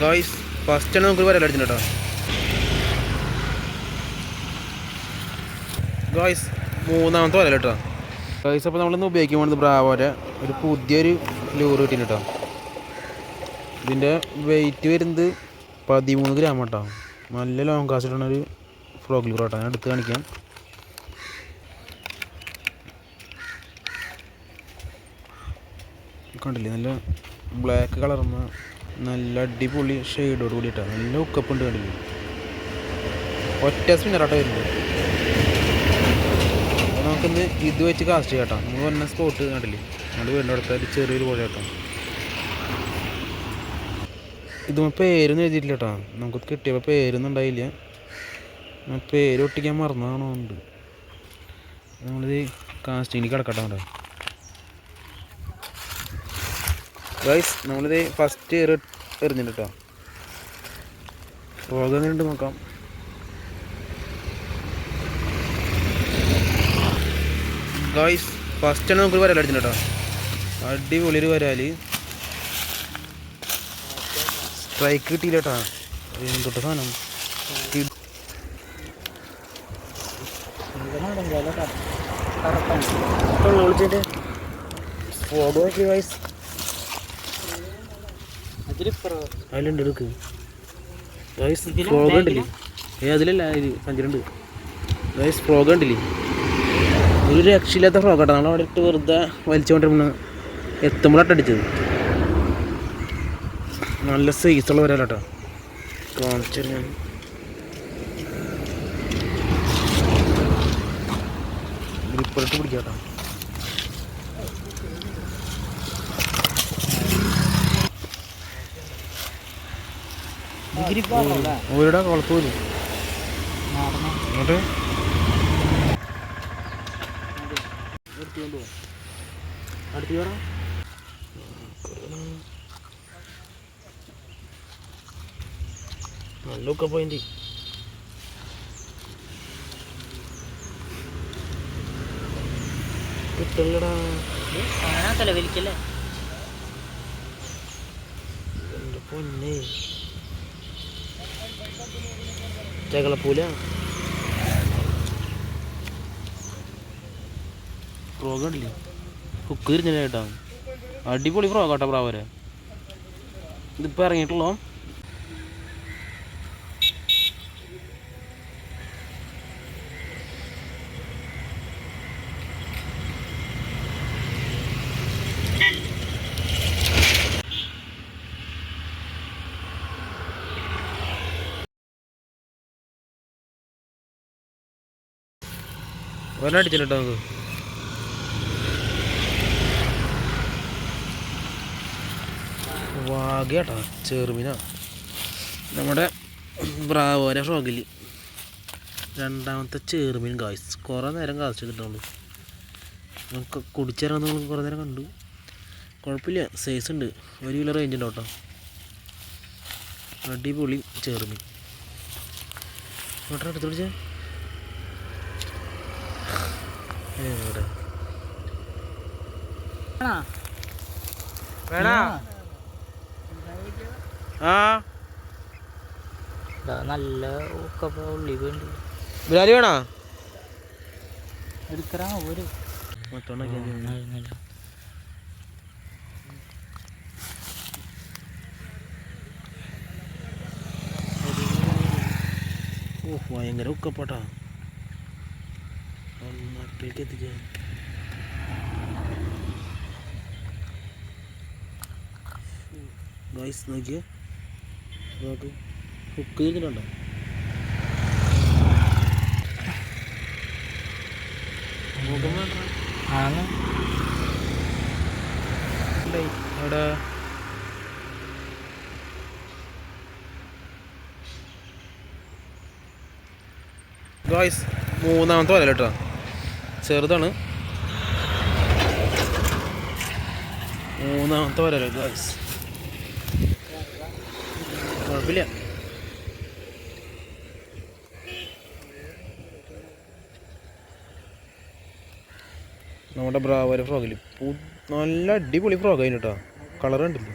Guys first ആണ് നമുക്ക് വരാൻ അടിച്ചിട്ട് കേട്ടോ. ഗായ്സ് മൂന്നാമത്തെ വരല കേട്ടോ. ഗായ്സ് അപ്പോൾ നമ്മളിന്ന് ഉപയോഗിക്കാൻ പോകുന്നത് ബ്രാവോൻ്റെ ഒരു പുതിയൊരു ലൂറ് കിട്ടിന് കേട്ടോ. ഇതിൻ്റെ വെയിറ്റ് വരുന്നത് 13 ഗ്രാം കേട്ടോ. നല്ല ലോങ് കാസ്റ്റിലാണ് ഒരു ഫ്രോഗ് ലൂർ കേട്ടോ. ഞാൻ എടുത്ത് കാണിക്കാം. കണ്ടില്ലേ, നല്ല ബ്ലാക്ക് കളർന്ന നല്ല അടിപൊളി ഷെയ്ഡോട് കൂടിയിട്ടാണ്. നല്ല ഉക്കപ്പ് ഉണ്ട്. കണ്ടില്ലേ, ഒറ്റ സ്പിന്നറാട്ടോ വരുന്നത്. അപ്പോൾ നമുക്കിന്ന് ഇത് വെച്ച് കാസ്റ്റ് ചെയ്യാം കേട്ടോ. നമ്മൾ വന്ന സ്പോട്ട് കണ്ടില്ലേ, നമ്മൾ വീടിൻ്റെ അടുത്ത ചെറിയൊരു പോലെ കേട്ടോ. ഇതും പേരൊന്നും എഴുതിയിട്ടില്ല കേട്ടോ. നമുക്ക് കിട്ടിയപ്പോൾ പേരൊന്നും ഉണ്ടായില്ല. പേര് ഒട്ടിക്കാൻ മറന്നതാണോ ഉണ്ട്. നമ്മളിത് കാസ്റ്റിങ്ങിൽ കിടക്കട്ടെ കേട്ടോ. ഗൈസ് നമ്മളിത് ഫസ്റ്റ് എറിഞ്ഞിട്ട് കേട്ടോ. പോകുന്നുണ്ട്, നോക്കാം. ഗൈസ് ഫസ്റ്റാണ് നമുക്ക് വരാൽ അടിച്ചിട്ട് കേട്ടോ. അടിപൊളിയൊരു വരാൽ. സ്ട്രൈക്ക് കിട്ടിയില്ല കേട്ടോ. എന്തൊട്ട് സാധനം വിളിച്ചിട്ട് ഫോട്ടോ നോക്കി ഗൈസ്. അതിലുണ്ട്, എടുക്ക് ഗൈസ്. ഫ്രോഗ് ഉണ്ടല്ലേ, അതിലല്ല ഇത് 12 ഗൈസ്. ഫ്രോഗ് ഉണ്ടല്ലേ, ഒരു രക്ഷയില്ലാത്ത ഫ്രോഗ് കേട്ടോ. നമ്മളവിടെ ഇട്ട് വെറുതെ വലിച്ചുകൊണ്ടിരുന്ന എത്തുമ്പോഴാട്ട് അടിച്ചത്. നല്ല സൈസുള്ള വരാലോ കാണിച്ചു ഞാൻ. ഗ്രിപ്പറിട്ട് പിടിക്കാം കേട്ടോ. ഒരിടാ കുളത്ത് പോലും അങ്ങോട്ട് അടുത്ത് കയറാം. നല്ല ഒക്കെ പോയിന്റ്. കിട്ടല്ലടാ, വലിക്കല്ലേ എൻ്റെ പൊന്നെ. ചകളപ്പൂല ഫ്രോഗ് ഉണ്ടല്ലേ, ഹുക്ക് തിരിഞ്ഞില്ല കേട്ടോ. അടിപൊളി ഫ്രോഗ് കേട്ടോ പ്രാവരെ. ഇതിപ്പോൾ ഇറങ്ങിയിട്ടുള്ളോ. ഒരടിച്ചിട്ടോ നമുക്ക്. വാഗേട്ടാ, ചെറുമീനാ. നമ്മുടെ ബ്രാവോര ഫ്രോഗിൽ രണ്ടാമത്തെ ചെറുമീൻ ഗായ്സ്. കുറേ നേരം കാസ്റ്റ് ചെയ്തിട്ടുള്ളൂ. നമുക്ക് കുടിച്ചിറങ്ങുന്ന നമ്മൾ കുറേ നേരം കണ്ടു. കുഴപ്പമില്ല, സൈസ് ഉണ്ട്. 1 കിലോ റേഞ്ച് ഉണ്ടോ കേട്ടോ. അടിപൊളി ചെറുമീൻ. ഓട്ടോ എടുത്ത് പിടിച്ചേ. നല്ല ഉള്ളി വേണ്ടി ബിലാലി വേണോ എടുക്കറാ. ഒരു ഭയങ്കര ഉക്കപ്പാട്ടാ. നാട്ടിലേക്ക് എത്തിക്കാൻ ഗൈസ് നോക്കിയേ. നോക്ക്, ഹുക്ക് ചെയ്തിട്ടുണ്ടോ. അവിടെ ഗൈസ് മൂന്നാമത്തെ വരല കേട്ടോ. ചെറുതാണ്, മൂന്നാമത്തെ വരല ഗൈസ്. കുഴപ്പമില്ല. നമ്മുടെ ബ്രാവോര ഫ്രോഗിൽ നല്ല അടിപൊളി ഫ്രോഗ് അതിന് കേട്ടോ. കളർ കണ്ടില്ലേ.